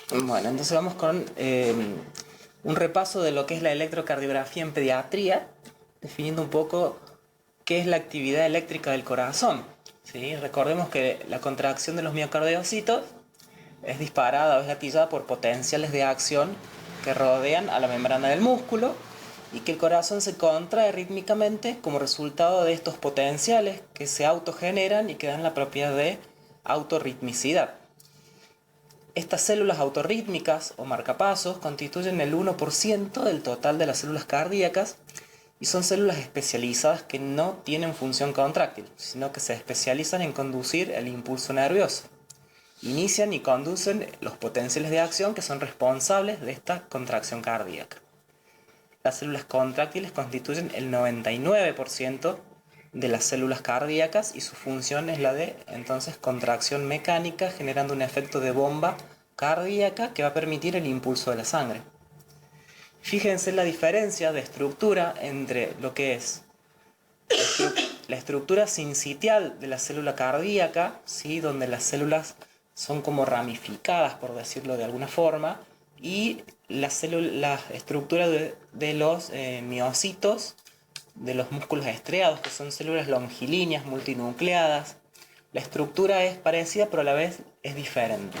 Bueno, entonces vamos con un repaso de lo que es la electrocardiografía en pediatría, definiendo un poco qué es la actividad eléctrica del corazón. ¿Sí? Recordemos que la contracción de los miocardiocitos es disparada o es gatillada por potenciales de acción que rodean a la membrana del músculo y que el corazón se contrae rítmicamente como resultado de estos potenciales que se autogeneran y que dan la propiedad de autorritmicidad. Estas células autorrítmicas o marcapasos constituyen el 1% del total de las células cardíacas y son células especializadas que no tienen función contráctil, sino que se especializan en conducir el impulso nervioso. Inician y conducen los potenciales de acción que son responsables de esta contracción cardíaca. Las células contráctiles constituyen el 99% de las células cardíacas y su función es la de entonces contracción mecánica, generando un efecto de bomba cardíaca que va a permitir el impulso de la sangre. Fíjense la diferencia de estructura entre lo que es la estructura sincitial de la célula cardíaca, ¿sí? Donde las células son como ramificadas, por decirlo de alguna forma, y la estructura de los miocitos de los músculos estriados, que son células longilíneas multinucleadas. La estructura es parecida, pero a la vez es diferente.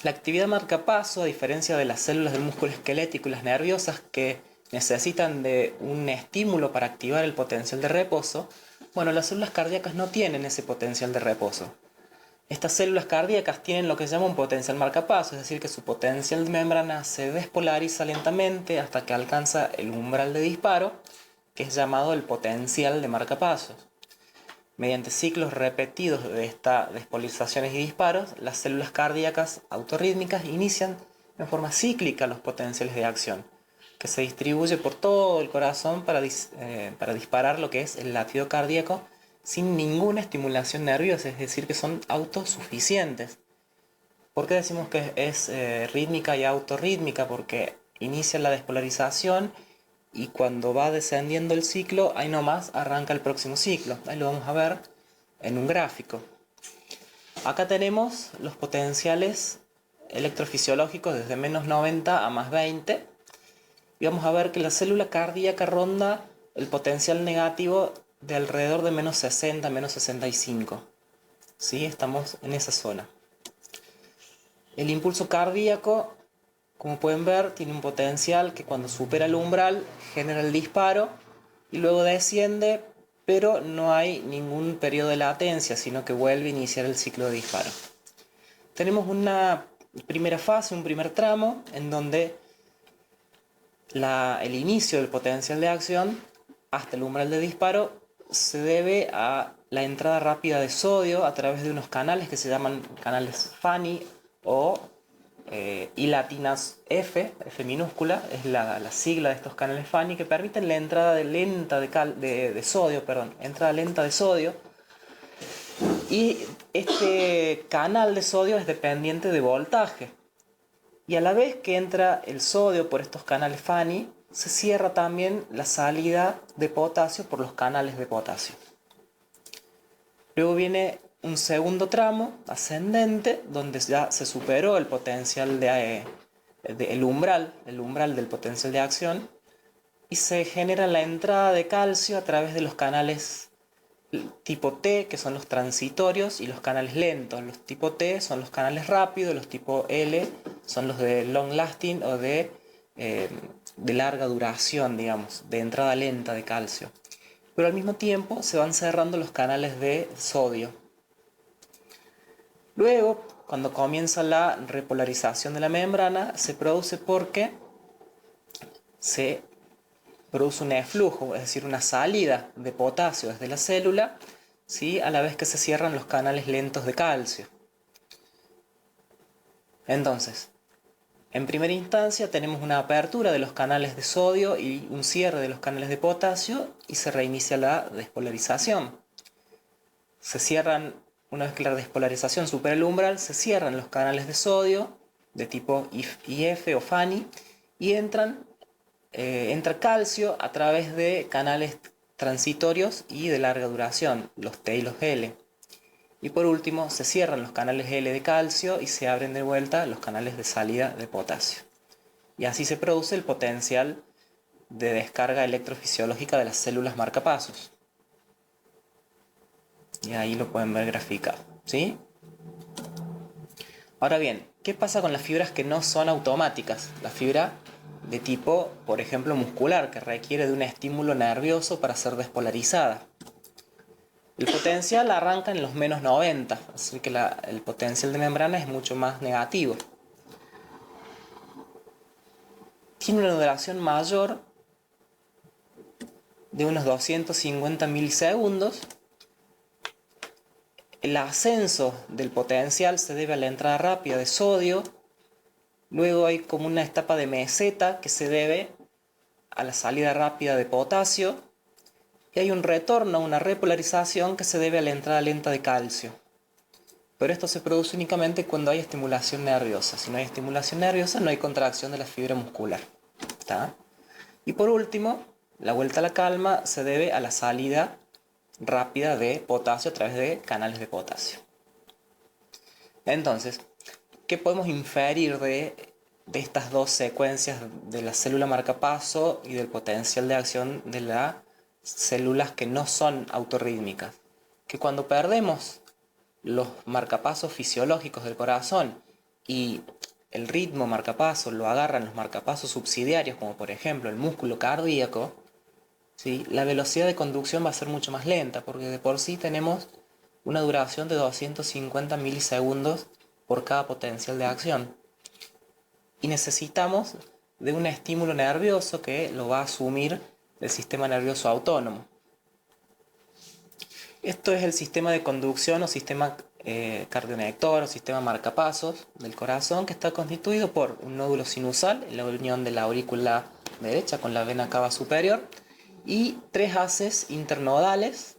La actividad marcapaso, a diferencia de las células del músculo esquelético y las nerviosas que necesitan de un estímulo para activar el potencial de reposo, bueno, las células cardíacas no tienen ese potencial de reposo. Estas células cardíacas tienen lo que se llama un potencial marcapaso, es decir, que su potencial de membrana se despolariza lentamente hasta que alcanza el umbral de disparo, que es llamado el potencial de marcapasos. Mediante ciclos repetidos de estas despolarizaciones y disparos, las células cardíacas autorrítmicas inician en forma cíclica los potenciales de acción, que se distribuye por todo el corazón para disparar lo que es el latido cardíaco sin ninguna estimulación nerviosa, es decir, que son autosuficientes. ¿Por qué decimos que es rítmica y autorrítmica? Porque inicia la despolarización y cuando va descendiendo el ciclo, ahí nomás arranca el próximo ciclo. Ahí lo vamos a ver en un gráfico. Acá tenemos los potenciales electrofisiológicos desde menos 90 a más 20. Y vamos a ver que la célula cardíaca ronda el potencial negativo de alrededor de menos 60, menos 65. ¿Sí? Estamos en esa zona. El impulso cardíaco, como pueden ver, tiene un potencial que cuando supera el umbral genera el disparo y luego desciende, pero no hay ningún periodo de latencia, sino que vuelve a iniciar el ciclo de disparo. Tenemos una primera fase, un primer tramo, en donde el inicio del potencial de acción hasta el umbral de disparo se debe a la entrada rápida de sodio a través de unos canales que se llaman canales Fanny o I latinas F minúscula, es la sigla de estos canales Fanny que permiten la entrada lenta de sodio, entrada lenta de sodio. Y este canal de sodio es dependiente de voltaje. Y a la vez que entra el sodio por estos canales Fanny, se cierra también la salida de potasio por los canales de potasio. Luego viene un segundo tramo ascendente, donde ya se superó el potencial el umbral del potencial de acción, y se genera la entrada de calcio a través de los canales tipo T, que son los transitorios, y los canales lentos. Los tipo T son los canales rápidos, los tipo L son los de long lasting o de larga duración, digamos, de entrada lenta de calcio. Pero al mismo tiempo se van cerrando los canales de sodio. Luego, cuando comienza la repolarización de la membrana, se produce porque se produce un eflujo, es decir, una salida de potasio desde la célula, ¿sí? A la vez que se cierran los canales lentos de calcio. Entonces, en primera instancia tenemos una apertura de los canales de sodio y un cierre de los canales de potasio y se reinicia la despolarización. Se cierran, una vez que la despolarización supera el umbral, se cierran los canales de sodio de tipo IF o Fanny y entra calcio a través de canales transitorios y de larga duración, los T y los L. Y por último, se cierran los canales L de calcio y se abren de vuelta los canales de salida de potasio. Y así se produce el potencial de descarga electrofisiológica de las células marcapasos. Y ahí lo pueden ver graficado, ¿sí? Ahora bien, ¿qué pasa con las fibras que no son automáticas? La fibra de tipo, por ejemplo, muscular, que requiere de un estímulo nervioso para ser despolarizada. El potencial arranca en los menos 90, así que el potencial de membrana es mucho más negativo. Tiene una duración mayor de unos 250 milisegundos. El ascenso del potencial se debe a la entrada rápida de sodio. Luego hay como una etapa de meseta que se debe a la salida rápida de potasio. Y hay un retorno, una repolarización que se debe a la entrada lenta de calcio. Pero esto se produce únicamente cuando hay estimulación nerviosa. Si no hay estimulación nerviosa, no hay contracción de la fibra muscular. ¿Está? Y por último, la vuelta a la calma se debe a la salida rápida de potasio a través de canales de potasio. Entonces, ¿qué podemos inferir de estas dos secuencias de la célula marcapaso y del potencial de acción de las células que no son autorrítmicas? Que cuando perdemos los marcapasos fisiológicos del corazón y el ritmo marcapaso lo agarran los marcapasos subsidiarios, como por ejemplo el músculo cardíaco, ¿sí? La velocidad de conducción va a ser mucho más lenta, porque de por sí tenemos una duración de 250 milisegundos por cada potencial de acción. Y necesitamos de un estímulo nervioso que lo va a asumir el sistema nervioso autónomo. Esto es el sistema de conducción o sistema cardionector o sistema marcapasos del corazón, que está constituido por un nódulo sinusal en la unión de la aurícula derecha con la vena cava superior y tres haces internodales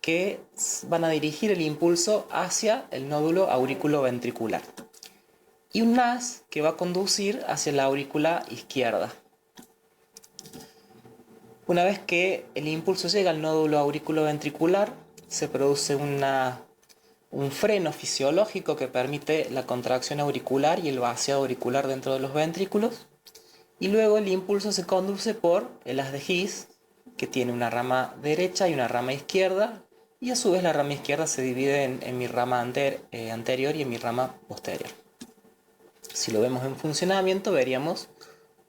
que van a dirigir el impulso hacia el nódulo aurículo-ventricular y un haz que va a conducir hacia la aurícula izquierda. Una vez que el impulso llega al nódulo auriculoventricular, se produce un freno fisiológico que permite la contracción auricular y el vaciado auricular dentro de los ventrículos. Y luego el impulso se conduce por el haz de His, que tiene una rama derecha y una rama izquierda, y a su vez la rama izquierda se divide en mi rama anterior y en mi rama posterior. Si lo vemos en funcionamiento, veríamos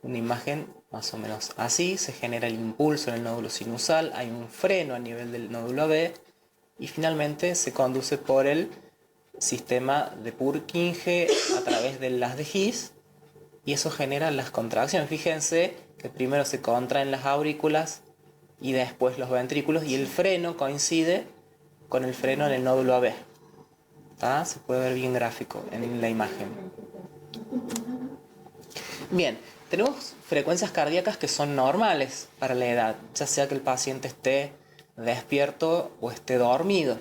una imagen más o menos así. Se genera el impulso en el nódulo sinusal, hay un freno a nivel del nódulo AB y finalmente se conduce por el sistema de Purkinje a través del haz de His y eso genera las contracciones. Fíjense que primero se contraen las aurículas y después los ventrículos y el freno coincide con el freno en el nódulo AB. ¿Tá? Se puede ver bien gráfico en la imagen. Bien, tenemos frecuencias cardíacas que son normales para la edad, ya sea que el paciente esté despierto o esté dormido.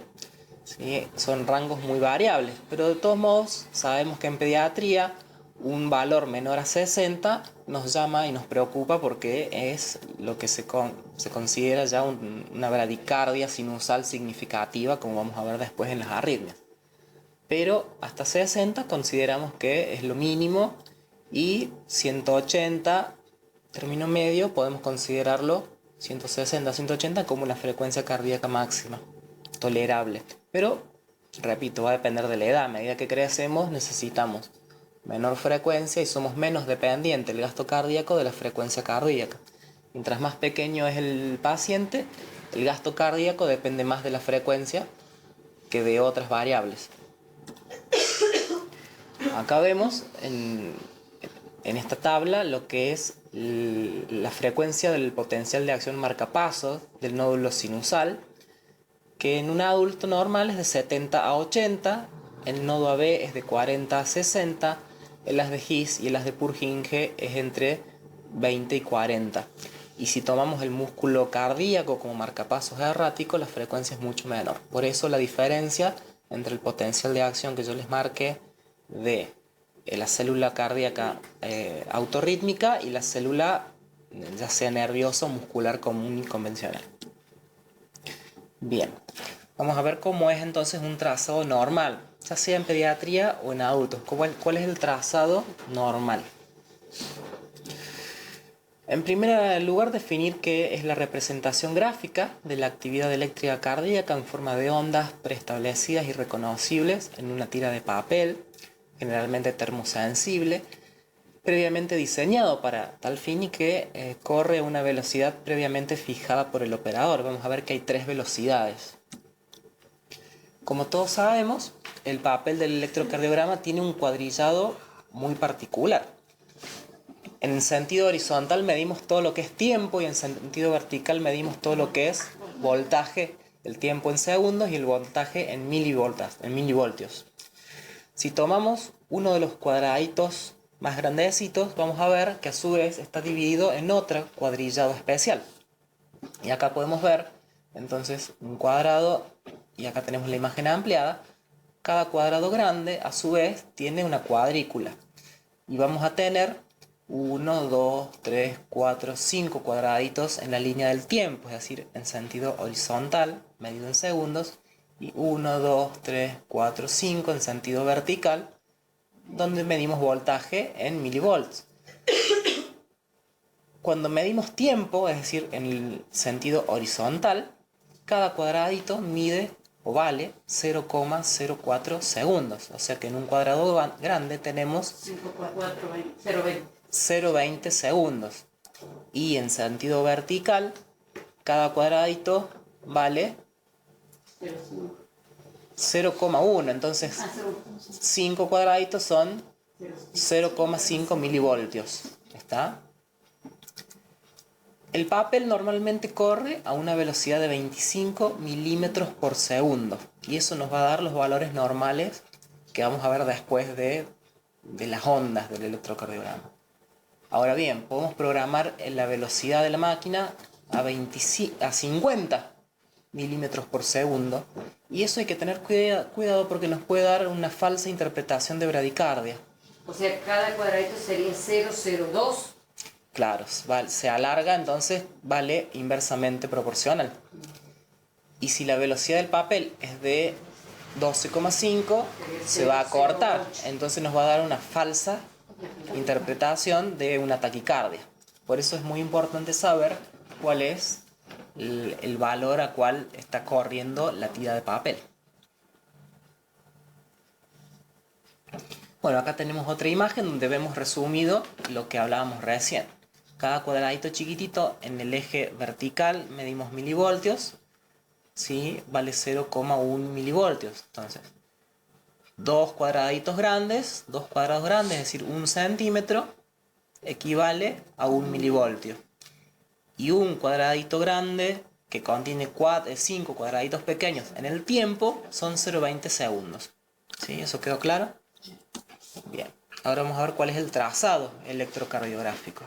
¿Sí? Son rangos muy variables, pero de todos modos sabemos que en pediatría un valor menor a 60 nos llama y nos preocupa porque es lo que se considera ya una bradicardia sinusal significativa, como vamos a ver después en las arritmias. Pero hasta 60 consideramos que es lo mínimo y 180, término medio, podemos considerarlo 160, 180 como una frecuencia cardíaca máxima, tolerable. Pero, repito, va a depender de la edad. A medida que crecemos necesitamos menor frecuencia y somos menos dependientes del gasto cardíaco de la frecuencia cardíaca. Mientras más pequeño es el paciente, el gasto cardíaco depende más de la frecuencia que de otras variables. Acá vemos en esta tabla lo que es la frecuencia del potencial de acción marcapasos del nódulo sinusal, que en un adulto normal es de 70 a 80, el nodo AB es de 40 a 60, el haz de His y el haz de Purkinje es entre 20 y 40. Y si tomamos el músculo cardíaco como marcapasos errático, la frecuencia es mucho menor. Por eso la diferencia entre el potencial de acción que yo les marqué de la célula cardíaca autorrítmica y la célula ya sea nerviosa o muscular común y convencional. Bien, Vamos a ver cómo es entonces un trazado normal, ya sea en pediatría o en adultos. ¿Cuál es el trazado normal? En primer lugar, definir qué es la representación gráfica de la actividad eléctrica cardíaca en forma de ondas preestablecidas y reconocibles en una tira de papel, generalmente termosensible, previamente diseñado para tal fin y que corre a una velocidad previamente fijada por el operador. Vamos a ver que hay 3 velocidades. Como todos sabemos, el papel del electrocardiograma tiene un cuadrillado muy particular. En sentido horizontal medimos todo lo que es tiempo y en sentido vertical medimos todo lo que es voltaje, el tiempo en segundos y el voltaje en milivoltios. Si tomamos uno de los cuadraditos más grandecitos, vamos a ver que a su vez está dividido en otro cuadrillado especial. Y acá podemos ver entonces un cuadrado, y acá tenemos la imagen ampliada. Cada cuadrado grande a su vez tiene una cuadrícula. Y vamos a tener 1, 2, 3, 4, 5 cuadraditos en la línea del tiempo, es decir, en sentido horizontal, medido en segundos, y 1, 2, 3, 4, 5 en sentido vertical, donde medimos voltaje en milivolts. Cuando medimos tiempo, es decir, en el sentido horizontal, cada cuadradito mide o vale 0,04 segundos. O sea que en un cuadrado grande tenemos 0,20 segundos. Y en sentido vertical, cada cuadradito vale 0,1. Entonces, 5 cuadraditos son 0,5 milivoltios. ¿Está? El papel normalmente corre a una velocidad de 25 milímetros por segundo. Y eso nos va a dar los valores normales que vamos a ver después de las ondas del electrocardiograma. Ahora bien, podemos programar la velocidad de la máquina a 50 milímetros por segundo. Y eso hay que tener cuidado porque nos puede dar una falsa interpretación de bradicardia. O sea, cada cuadradito sería 0,02. Claro, se alarga, entonces vale inversamente proporcional. Y si la velocidad del papel es de 12,5, se va a cortar. Entonces nos va a dar una falsa interpretación de una taquicardia. Por eso es muy importante saber cuál es el valor a cual está corriendo la tira de papel. Bueno, acá tenemos otra imagen donde vemos resumido lo que hablábamos recién. Cada cuadradito chiquitito en el eje vertical medimos milivoltios, ¿sí? Vale 0,1 milivoltios. Entonces, dos cuadrados grandes, es decir, 1 centímetro, equivale a 1 milivoltio. Y un cuadradito grande que contiene 5 cuadraditos pequeños en el tiempo son 0,20 segundos. ¿Sí? ¿Eso quedó claro? Bien. Ahora vamos a ver cuál es el trazado electrocardiográfico.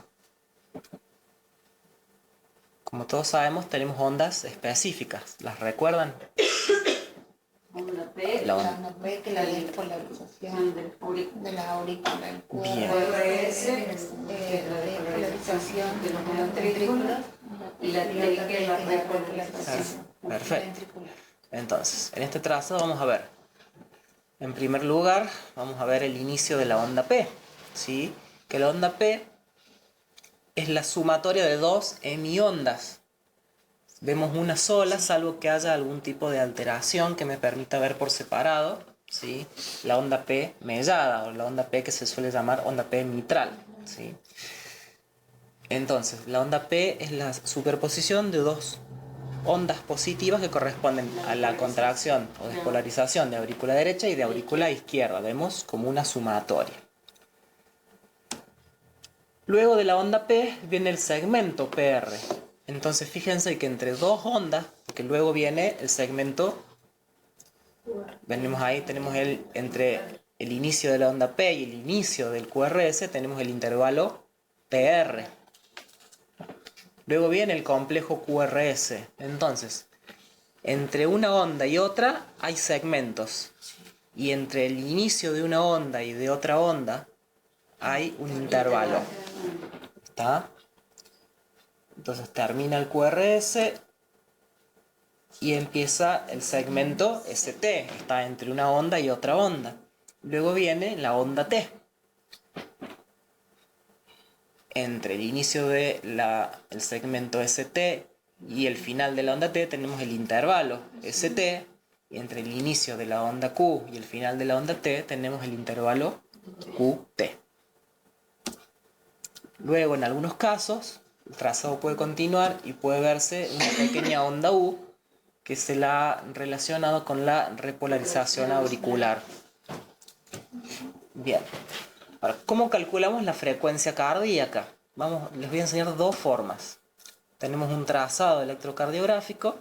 Como todos sabemos, tenemos ondas específicas. ¿Las recuerdan? Onda P, La onda P, que la despolarización de la aurícula, el Bien. QRS, la despolarización de los ventrículos ventrículos, y la T, que es la repolarización. Perfecto. Entonces, en este trazado vamos a ver, en primer lugar, vamos a ver el inicio de la onda P, ¿sí? Que la onda P es la sumatoria de dos hemiondas. Vemos una sola, salvo que haya algún tipo de alteración que me permita ver por separado, ¿sí? La onda P mellada, o la onda P que se suele llamar onda P mitral, ¿sí? Entonces, la onda P es la superposición de dos ondas positivas que corresponden a la contracción o despolarización de aurícula derecha y de aurícula izquierda. Vemos como una sumatoria. Luego de la onda P viene el segmento PR. Entonces fíjense que entre dos ondas, que luego viene el segmento, venimos ahí, tenemos entre el inicio de la onda P y el inicio del QRS, tenemos el intervalo PR. Luego viene el complejo QRS. Entonces, entre una onda y otra hay segmentos. Y entre el inicio de una onda y de otra onda hay un intervalo. ¿Está? Entonces termina el QRS y empieza el segmento ST, está entre una onda y otra onda. Luego viene la onda T. Entre el inicio del segmento ST y el final de la onda T tenemos el intervalo ST, y entre el inicio de la onda Q y el final de la onda T tenemos el intervalo QT. Luego, en algunos casos, el trazado puede continuar y puede verse una pequeña onda U que se la ha relacionado con la repolarización auricular. Bien. Ahora, ¿cómo calculamos la frecuencia cardíaca? Les voy a enseñar dos formas. Tenemos un trazado electrocardiográfico.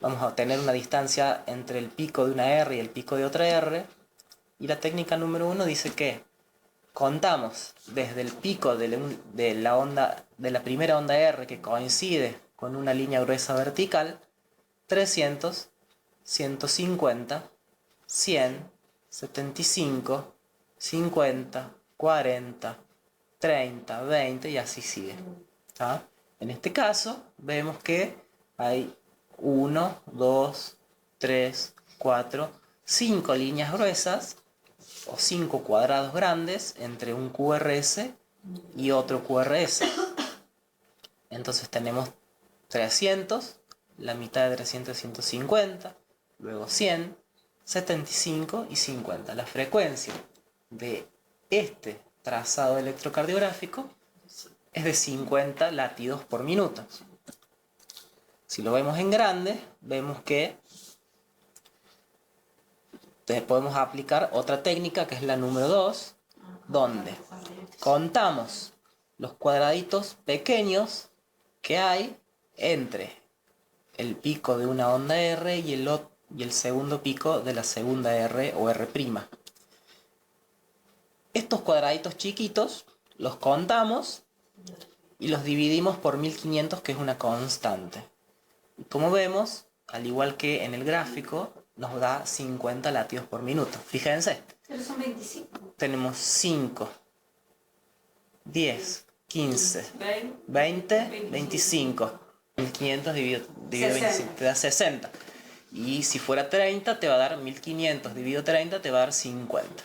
Vamos a tener una distancia entre el pico de una R y el pico de otra R. Y la técnica número 1 dice que contamos desde el pico de la primera onda R, que coincide con una línea gruesa vertical, 300, 150, 100, 75, 50, 40, 30, 20 y así sigue. ¿Ah? En este caso vemos que hay 1, 2, 3, 4, 5 líneas gruesas o 5 cuadrados grandes entre un QRS y otro QRS. Entonces tenemos 300, la mitad de 300 es 150, luego 100, 75 y 50. La frecuencia de este trazado electrocardiográfico es de 50 latidos por minuto. Si lo vemos en grande, vemos que podemos aplicar otra técnica, que es la número 2, donde contamos los cuadraditos pequeños que hay entre el pico de una onda R y el segundo pico de la segunda R o R'. Estos cuadraditos chiquitos los contamos y los dividimos por 1500, que es una constante. Y como vemos, al igual que en el gráfico, nos da 50 latidos por minuto. Fíjense. Pero son 25. Tenemos 5, 10, 15, 20, 25. 1500 dividido 25 te da 60. Y si fuera 30 te va a dar 1500 dividido 30 te va a dar 50.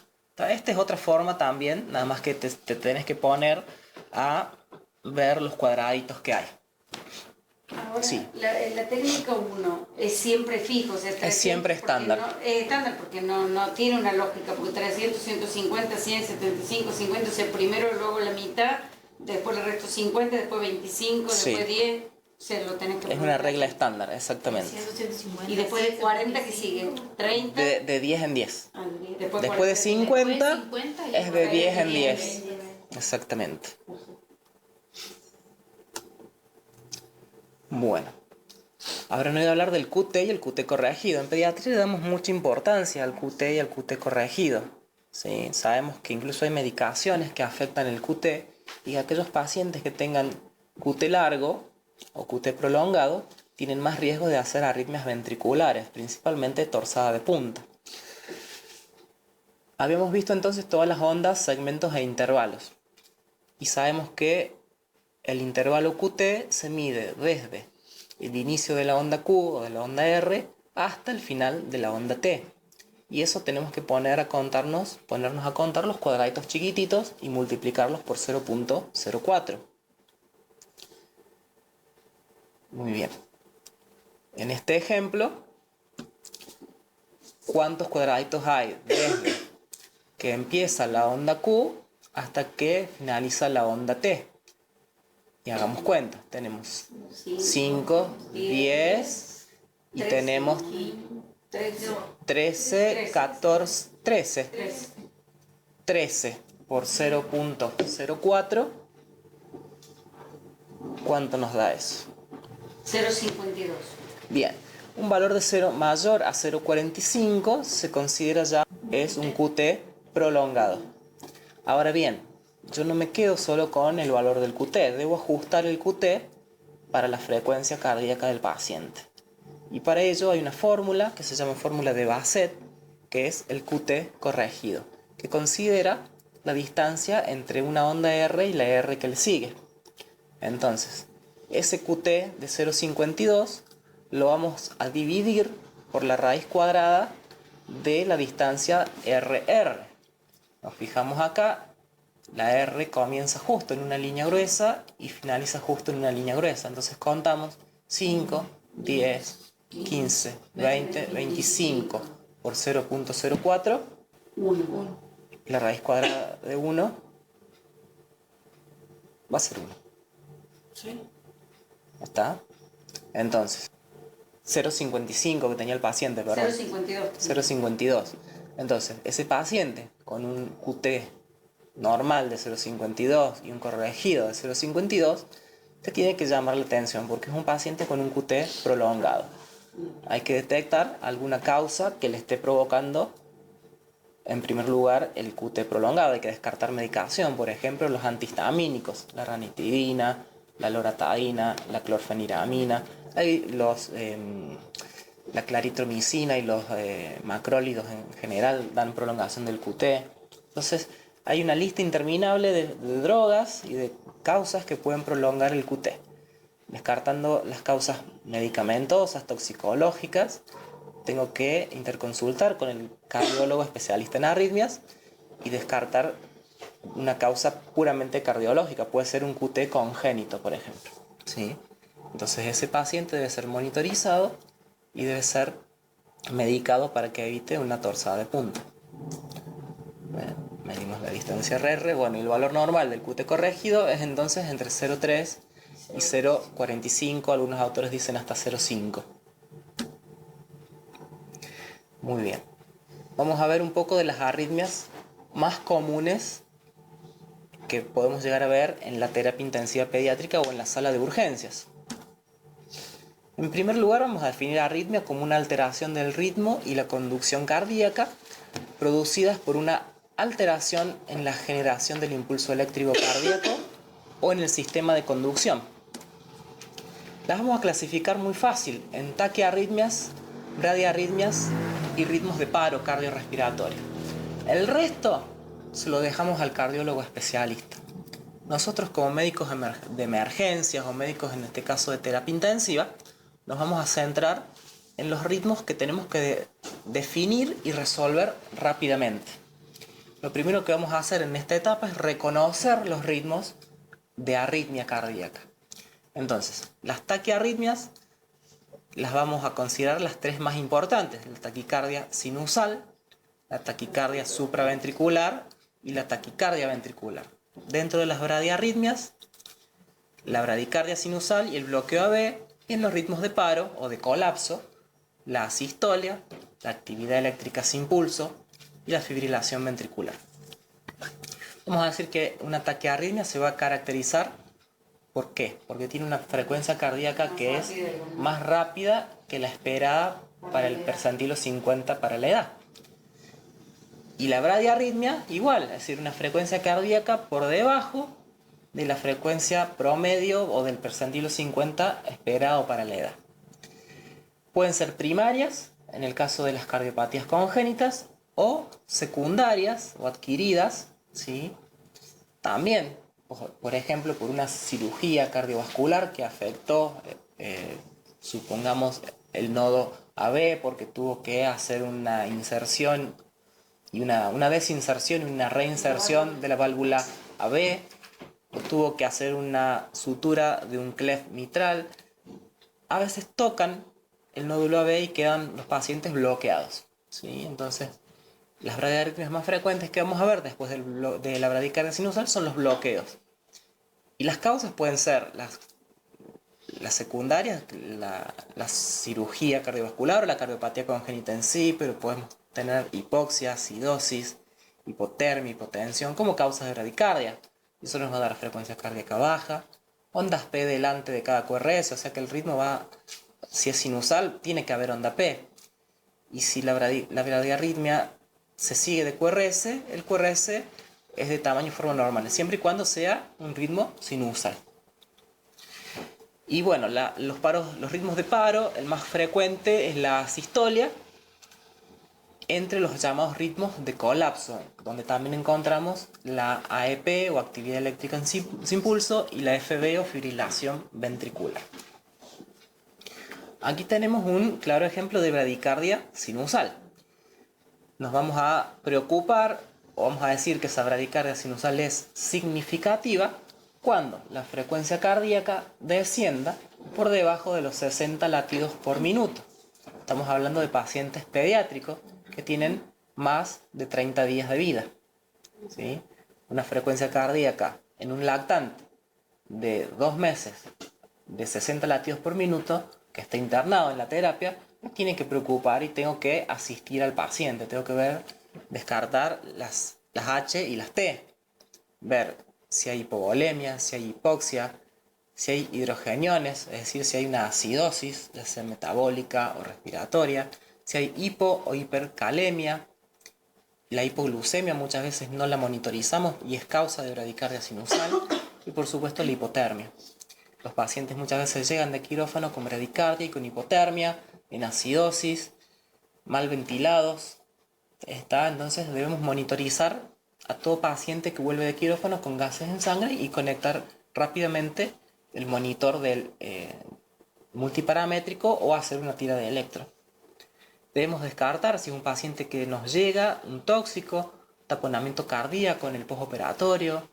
Esta es otra forma también, nada más que te tenés que poner a ver los cuadraditos que hay. Ahora, Sí. la técnica 1 es siempre fijo, o sea, 300, es siempre estándar. Es estándar porque no tiene una lógica, porque 300, 150, 100, 75, 50, o sea, primero, luego la mitad, después el resto 50, después 25, Sí. después 10, o sea, lo tenés que Es una regla estándar, exactamente. Y después de 40, que sigue 30. De 10 en 10. Después Después de 50 50 es de 10 en 10. Exactamente. Bueno, ahora no voy a hablar del QT y el QT corregido. En pediatría le damos mucha importancia al QT y al QT corregido. ¿Sí? Sabemos que incluso hay medicaciones que afectan el QT, y aquellos pacientes que tengan QT largo o QT prolongado tienen más riesgo de hacer arritmias ventriculares, principalmente torsada de punta. Habíamos visto entonces todas las ondas, segmentos e intervalos. Y sabemos que el intervalo QT se mide desde el inicio de la onda Q o de la onda R hasta el final de la onda T. Y eso tenemos que ponernos a contar los cuadraditos chiquititos y multiplicarlos por 0.04. Muy bien. En este ejemplo, ¿cuántos cuadraditos hay desde que empieza la onda Q hasta que finaliza la onda T? Y hagamos cuenta, tenemos 5, 10 y tenemos 13, 14, 13. 13 por 0.04. ¿Cuánto nos da eso? 0,52. Bien, un valor de 0 mayor a 0.45 se considera ya es un QT prolongado. Ahora bien, yo no me quedo solo con el valor del QT, debo ajustar el QT para la frecuencia cardíaca del paciente. Y para ello hay una fórmula que se llama fórmula de Bassett, que es el QT corregido, que considera la distancia entre una onda R y la R que le sigue. Entonces, ese QT de 0.52 lo vamos a dividir por la raíz cuadrada de la distancia RR. Nos fijamos acá, la R comienza justo en una línea gruesa y finaliza justo en una línea gruesa. Entonces contamos 5, 10, 15, 20, 25 por 0.04. 1. La raíz cuadrada de 1 va a ser 1. Sí. ¿Está? Entonces, 0.55 que tenía el paciente, perdón. 0,52. 0.52. Entonces, ese paciente con un QT normal de 0.52 y un corregido de 0.52, te tiene que llamar la atención porque es un paciente con un QT prolongado. Hay que detectar alguna causa que le esté provocando, en primer lugar, el QT prolongado. Hay que descartar medicación, por ejemplo, los antihistamínicos, la ranitidina, la loratadina, la clorfeniramina, hay la claritromicina y los macrólidos en general dan prolongación del QT. Entonces, hay una lista interminable de drogas y de causas que pueden prolongar el QT. Descartando las causas medicamentosas, toxicológicas, tengo que interconsultar con el cardiólogo especialista en arritmias y descartar una causa puramente cardiológica. Puede ser un QT congénito, por ejemplo. ¿Sí? Entonces ese paciente debe ser monitorizado y debe ser medicado para que evite una torsada de punta. Bueno, medimos la distancia RR. Bueno, y el valor normal del QT corregido es entonces entre 0,3 y 0,45. Algunos autores dicen hasta 0,5. Muy bien. Vamos a ver un poco de las arritmias más comunes que podemos llegar a ver en la terapia intensiva pediátrica o en la sala de urgencias. En primer lugar, vamos a definir arritmia como una alteración del ritmo y la conducción cardíaca producidas por una alteración en la generación del impulso eléctrico cardíaco o en el sistema de conducción. Las vamos a clasificar muy fácil en taquiarritmias, bradiarritmias y ritmos de paro cardiorrespiratorio. El resto se lo dejamos al cardiólogo especialista. Nosotros como médicos de emergencias o médicos en este caso de terapia intensiva, nos vamos a centrar en los ritmos que tenemos que definir y resolver rápidamente. Lo primero que vamos a hacer en esta etapa es reconocer los ritmos de arritmia cardíaca. Entonces, las taquiarritmias las vamos a considerar las tres más importantes: la taquicardia sinusal, la taquicardia supraventricular y la taquicardia ventricular. Dentro de las bradiarritmias, la bradicardia sinusal y el bloqueo AB, y en los ritmos de paro o de colapso, la asistolia, la actividad eléctrica sin pulso y la fibrilación ventricular. Vamos a decir que una taquiarritmia se va a caracterizar, ¿por qué? Porque tiene una frecuencia cardíaca que es más rápida que la esperada para el percentilo 50 para la edad. Y la bradiarritmia igual, es decir, una frecuencia cardíaca por debajo de la frecuencia promedio o del percentilo 50 esperado para la edad. Pueden ser primarias, en el caso de las cardiopatías congénitas, o secundarias o adquiridas, ¿sí? También, por ejemplo, por una cirugía cardiovascular que afectó, supongamos, el nodo AB porque tuvo que hacer una inserción y una desinserción y una reinserción de la válvula AB, o tuvo que hacer una sutura de un cleft mitral. A veces tocan el nódulo AB y quedan los pacientes bloqueados, ¿sí? Entonces, las bradiarritmias más frecuentes que vamos a ver después de la bradicardia sinusal son los bloqueos. Y las causas pueden ser las secundarias, la cirugía cardiovascular o la cardiopatía congénita en sí, pero podemos tener hipoxia, acidosis, hipotermia, hipotensión como causas de bradicardia. Eso nos va a dar frecuencia cardíaca baja, ondas P delante de cada QRS, o sea que el ritmo va, si es sinusal, tiene que haber onda P. Y si la bradiarritmia se sigue de QRS, el QRS es de tamaño y forma normal, siempre y cuando sea un ritmo sinusal. Y bueno, los ritmos de paro, el más frecuente es la asistolia, entre los llamados ritmos de colapso, donde también encontramos la AEP o actividad eléctrica sin pulso y la FB o fibrilación ventricular. Aquí tenemos un claro ejemplo de bradicardia sinusal. Nos vamos a preocupar o vamos a decir que esa bradicardia sinusal es significativa cuando la frecuencia cardíaca descienda por debajo de los 60 latidos por minuto. Estamos hablando de pacientes pediátricos que tienen más de 30 días de vida, ¿sí? Una frecuencia cardíaca en un lactante de 2 meses de 60 latidos por minuto que está internado en la terapia, me tiene que preocupar y tengo que asistir al paciente. Tengo que descartar las H y las T. Ver si hay hipovolemia, si hay hipoxia, si hay hidrogeniones, es decir, si hay una acidosis, ya sea metabólica o respiratoria, si hay hipo o hipercalemia. La hipoglucemia muchas veces no la monitorizamos y es causa de bradicardia sinusal. Y por supuesto la hipotermia. Los pacientes muchas veces llegan de quirófano con bradicardia y con hipotermia, en acidosis, mal ventilados. Entonces debemos monitorizar a todo paciente que vuelve de quirófano con gases en sangre y conectar rápidamente el monitor del multiparamétrico o hacer una tira de electro. Debemos descartar si es un paciente que nos llega, un tóxico, taponamiento cardíaco en el postoperatorio,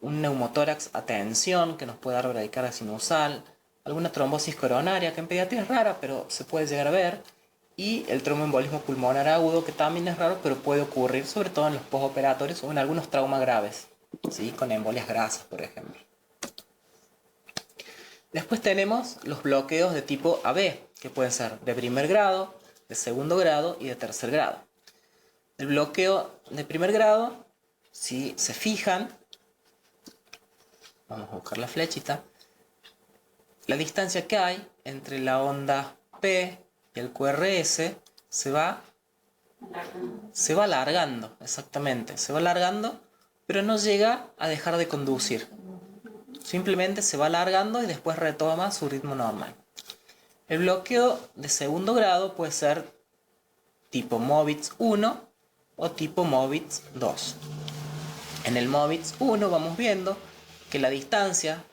un neumotórax a tensión que nos puede dar bradicardia sinusal, alguna trombosis coronaria que en pediatría es rara pero se puede llegar a ver, y el tromboembolismo pulmonar agudo que también es raro pero puede ocurrir sobre todo en los postoperatorios o en algunos traumas graves, ¿sí? Con embolias grasas por ejemplo. Después tenemos los bloqueos de tipo AB, que pueden ser de primer grado, de segundo grado y de tercer grado. El bloqueo de primer grado, si se fijan, vamos a buscar la flechita, la distancia que hay entre la onda P y el QRS se va alargando, exactamente, se va alargando, pero no llega a dejar de conducir. Simplemente se va alargando y después retoma su ritmo normal. El bloqueo de segundo grado puede ser tipo MOVITZ 1 o tipo MOVITZ 2. En el MOVITZ 1 vamos viendo que la distancia,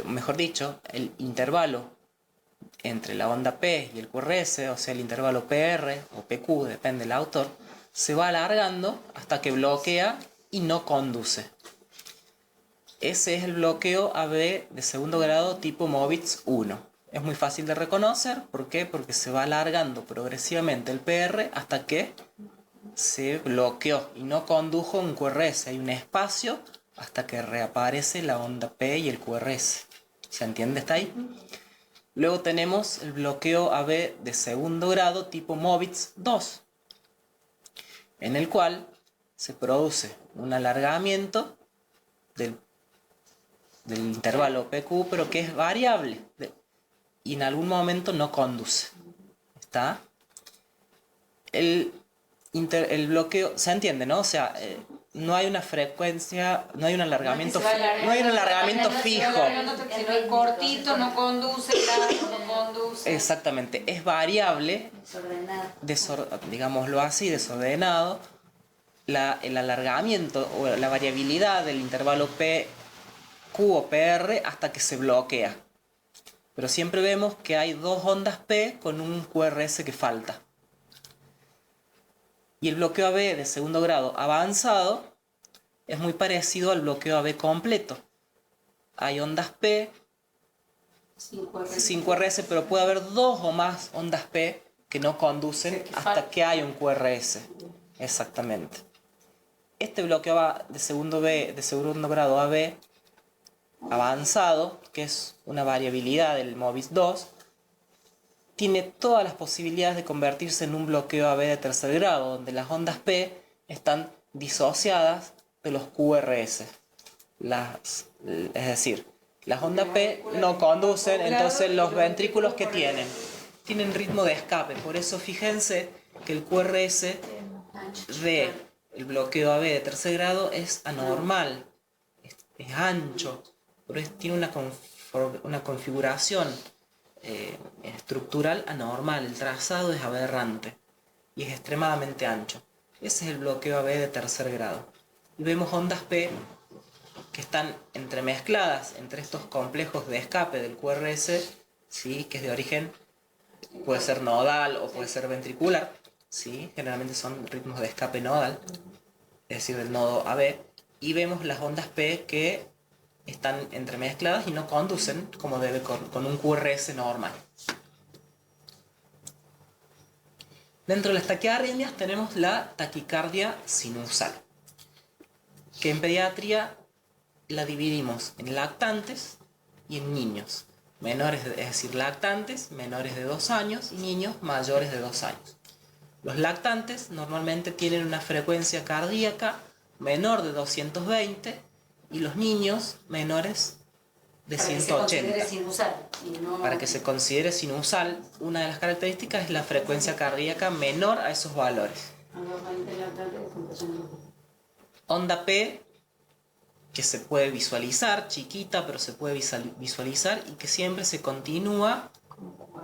mejor dicho, el intervalo entre la onda P y el QRS, o sea el intervalo PR o PQ, depende del autor, se va alargando hasta que bloquea y no conduce. Ese es el bloqueo AB de segundo grado tipo MOVITZ 1. Es muy fácil de reconocer, ¿por qué? Porque se va alargando progresivamente el PR hasta que se bloqueó y no condujo un QRS. Hay un espacio hasta que reaparece la onda P y el QRS. ¿Se entiende? ¿Está ahí? Luego tenemos el bloqueo AB de segundo grado tipo MOVITZ 2, en el cual se produce un alargamiento del intervalo PQ, pero que es variable y en algún momento no conduce. ¿Está? El bloqueo, ¿se entiende, no? O sea, no hay una frecuencia, no hay un alargamiento, no hay un alargamiento fijo. Si no es cortito, no conduce, largo, no conduce. Exactamente, es variable, digámoslo así, desordenado, el alargamiento o la variabilidad del intervalo PQ o PR hasta que se bloquea. Pero siempre vemos que hay dos ondas P con un QRS que falta. Y el bloqueo AB de segundo grado avanzado es muy parecido al bloqueo AB completo. Hay ondas P sin QRS, pero puede haber dos o más ondas P que no conducen hasta que hay un QRS. Exactamente. Este bloqueo de segundo grado AB avanzado, que es una variabilidad del MOVITZ 2, tiene todas las posibilidades de convertirse en un bloqueo AB de tercer grado, donde las ondas P están disociadas de los QRS. Es decir, las ondas P no conducen, entonces los ventrículos que tienen ritmo de escape. Por eso fíjense que el QRS del bloqueo AB de tercer grado es anormal, es ancho, pero tiene una configuración estructural anormal, el trazado es aberrante y es extremadamente ancho. Ese es el bloqueo AB de tercer grado. Y vemos ondas P que están entremezcladas entre estos complejos de escape del QRS ¿sí? Que es de origen, puede ser nodal o puede ser ventricular, ¿sí? Generalmente son ritmos de escape nodal, es decir, del nodo AB, y vemos las ondas P que están entremezcladas y no conducen como debe con un QRS normal. Dentro de las taquiarritmias tenemos la taquicardia sinusal, que en pediatría la dividimos en lactantes y en niños menores, es decir, lactantes menores de 2 años y niños mayores de 2 años. Los lactantes normalmente tienen una frecuencia cardíaca menor de 220 y los niños menores de 180. Para que se considere sinusal, una de las características es la frecuencia cardíaca menor a esos valores. Onda P, que se puede visualizar, chiquita, pero se puede visualizar y que siempre se continúa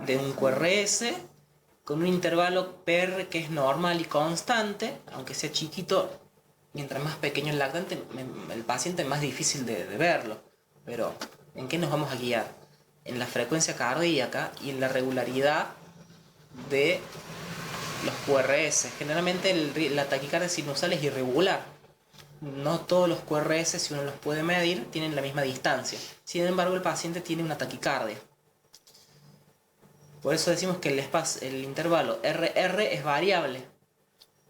de un QRS con un intervalo PR que es normal y constante, aunque sea chiquito. Mientras más pequeño el lactante, el paciente es más difícil de verlo. Pero, ¿en qué nos vamos a guiar? En la frecuencia cardíaca y en la regularidad de los QRS. Generalmente la taquicardia sinusal es irregular. No todos los QRS, si uno los puede medir, tienen la misma distancia. Sin embargo, el paciente tiene una taquicardia. Por eso decimos que el intervalo RR es variable.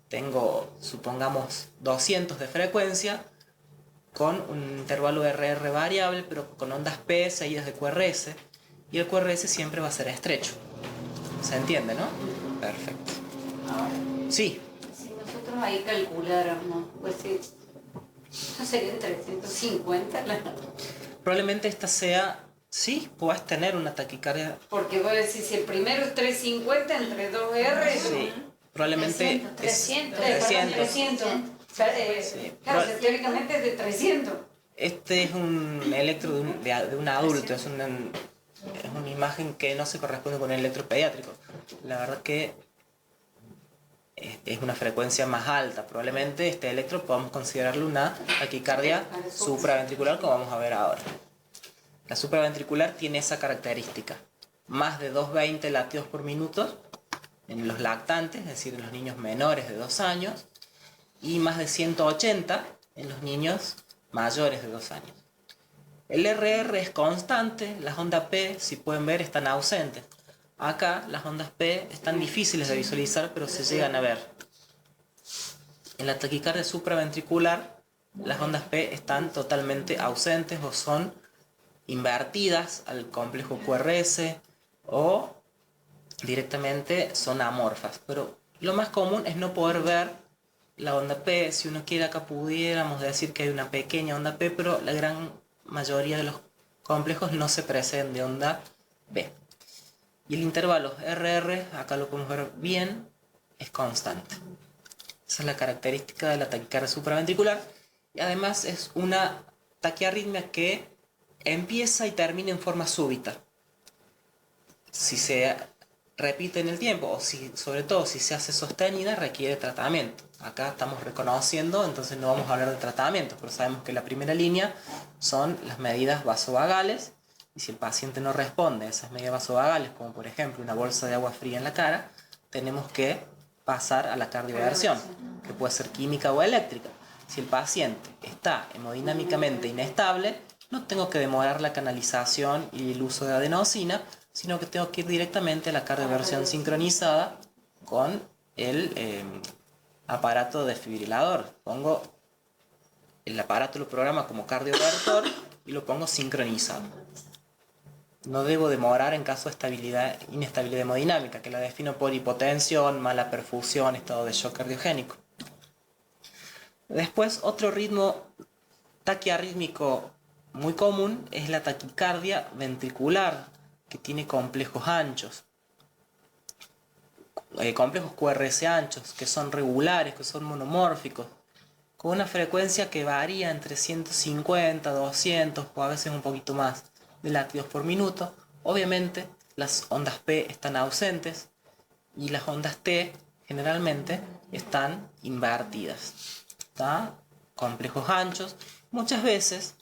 Tengo, supongamos, 200 de frecuencia con un intervalo RR variable, pero con ondas P seguidas de QRS, y el QRS siempre va a ser estrecho. ¿Se entiende, no? Perfecto. Ahora, sí. Si nosotros ahí calculáramos, pues no serían 350 Probablemente esta sea, sí, puedes tener una taquicardia. Porque vos decís, si el primero es 350 entre 2R, sí, probablemente 300. es 300. Sí. Claro, teóricamente es de 300. Este es un electro de un adulto, es una imagen que no se corresponde con el electro pediátrico. La verdad que es una frecuencia más alta. Probablemente este electro podamos considerarlo una taquicardia supraventricular, como vamos a ver ahora. La supraventricular tiene esa característica: más de 220 latidos por minuto en los lactantes, es decir, en los niños menores de 2 años, y más de 180 en los niños mayores de 2 años. El RR es constante, las ondas P, si pueden ver, están ausentes. Acá las ondas P están difíciles de visualizar, pero se llegan a ver. En la taquicardia supraventricular, las ondas P están totalmente ausentes o son invertidas al complejo QRS o directamente son amorfas. Pero lo más común es no poder ver la onda P. Si uno quiere, acá pudiéramos decir que hay una pequeña onda P, pero la gran mayoría de los complejos no se preceden de onda P. Y el intervalo RR, acá lo podemos ver bien, es constante. Esa es la característica de la taquicardia supraventricular. Y además es una taquiarritmia que empieza y termina en forma súbita. Si se repite en el tiempo, o sobre todo si se hace sostenida, requiere tratamiento. Acá estamos reconociendo, entonces no vamos a hablar de tratamiento, pero sabemos que la primera línea son las medidas vasovagales, y si el paciente no responde a esas medidas vasovagales, como por ejemplo una bolsa de agua fría en la cara, tenemos que pasar a la cardioversión, que puede ser química o eléctrica. Si el paciente está hemodinámicamente inestable, no tengo que demorar la canalización y el uso de adenosina, sino que tengo que ir directamente a la cardioversión sincronizada con el aparato desfibrilador. Pongo el aparato, lo programa como cardiovertor y lo pongo sincronizado. No debo demorar en caso de inestabilidad hemodinámica, que la defino por hipotensión, mala perfusión, estado de shock cardiogénico. Después, otro ritmo taquiarrítmico muy común es la taquicardia ventricular, que tiene complejos anchos. Complejos QRS anchos, que son regulares, que son monomórficos, con una frecuencia que varía entre 150, 200 o a veces un poquito más de latidos por minuto. Obviamente las ondas P están ausentes y las ondas T generalmente están invertidas. ¿Está? Complejos anchos. Muchas veces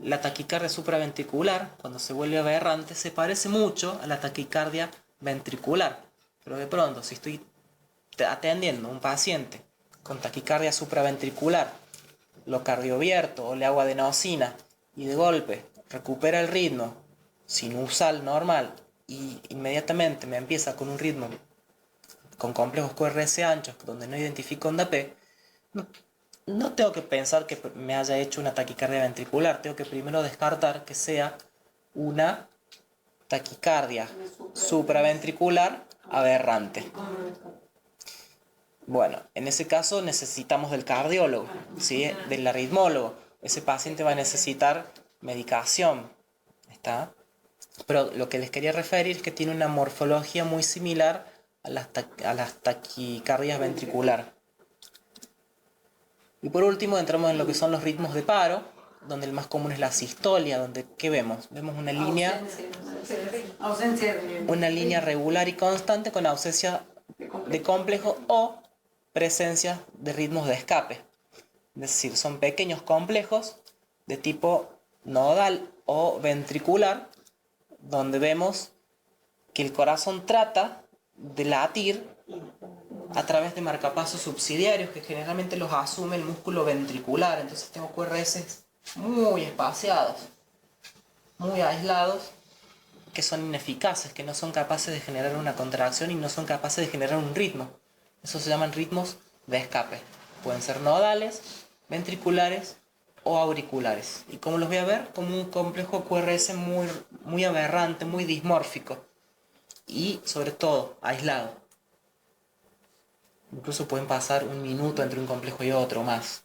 La taquicardia supraventricular, cuando se vuelve aberrante, se parece mucho a la taquicardia ventricular. Pero de pronto, si estoy atendiendo a un paciente con taquicardia supraventricular, lo cardiovierto o le hago adenosina y de golpe recupera el ritmo sinusal normal y inmediatamente me empieza con un ritmo con complejos QRS anchos donde no identifico onda P, no tengo que pensar que me haya hecho una taquicardia ventricular, tengo que primero descartar que sea una taquicardia supraventricular aberrante. Bueno, en ese caso necesitamos del cardiólogo, ¿sí? Del arritmólogo. Ese paciente va a necesitar medicación, ¿está? Pero lo que les quería referir es que tiene una morfología muy similar a las taquicardias ventricular. Y por último entramos en lo que son los ritmos de paro, donde el más común es la sistolia, donde ¿qué vemos? Vemos una línea regular y constante con ausencia de complejo o presencia de ritmos de escape. Es decir, son pequeños complejos de tipo nodal o ventricular, donde vemos que el corazón trata de latir a través de marcapasos subsidiarios que generalmente los asume el músculo ventricular. Entonces tengo QRS muy espaciados, muy aislados, que son ineficaces, que no son capaces de generar una contracción y no son capaces de generar un ritmo. Esos se llaman ritmos de escape. Pueden ser nodales, ventriculares o auriculares. ¿Y cómo los voy a ver? Como un complejo QRS muy aberrante, muy dismórfico y sobre todo aislado. Incluso pueden pasar un minuto entre un complejo y otro más.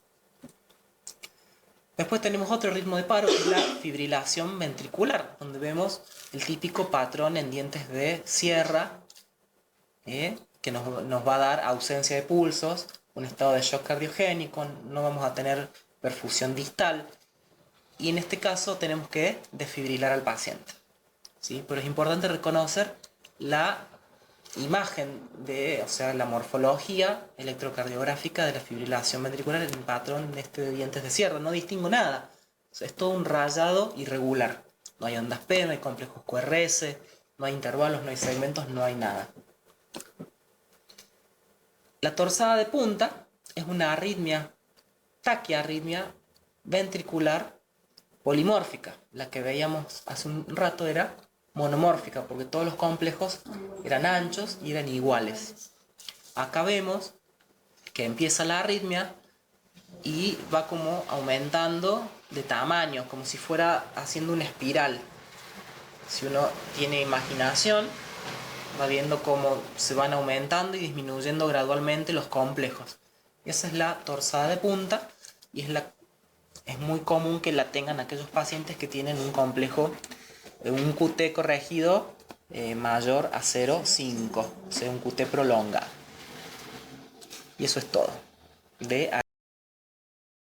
Después tenemos otro ritmo de paro, que es la fibrilación ventricular, donde vemos el típico patrón en dientes de sierra, que nos va a dar ausencia de pulsos, un estado de shock cardiogénico, no vamos a tener perfusión distal, y en este caso tenemos que desfibrilar al paciente, ¿sí? Pero es importante reconocer la imagen o sea, la morfología electrocardiográfica de la fibrilación ventricular en el patrón de dientes de sierra. No distingo nada, o sea, es todo un rayado irregular. No hay ondas P, no hay complejos QRS, no hay intervalos, no hay segmentos, no hay nada. La torsada de punta es una arritmia, taquiarritmia ventricular polimórfica. La que veíamos hace un rato era monomórfica, porque todos los complejos eran anchos y eran iguales. Acá vemos que empieza la arritmia y va como aumentando de tamaño, como si fuera haciendo una espiral. Si uno tiene imaginación, va viendo cómo se van aumentando y disminuyendo gradualmente los complejos. Y esa es la torsada de punta, y es muy común que la tengan aquellos pacientes que tienen un complejo, un QT corregido mayor a 0,5, o sea, un QT prolongado. Y eso es todo de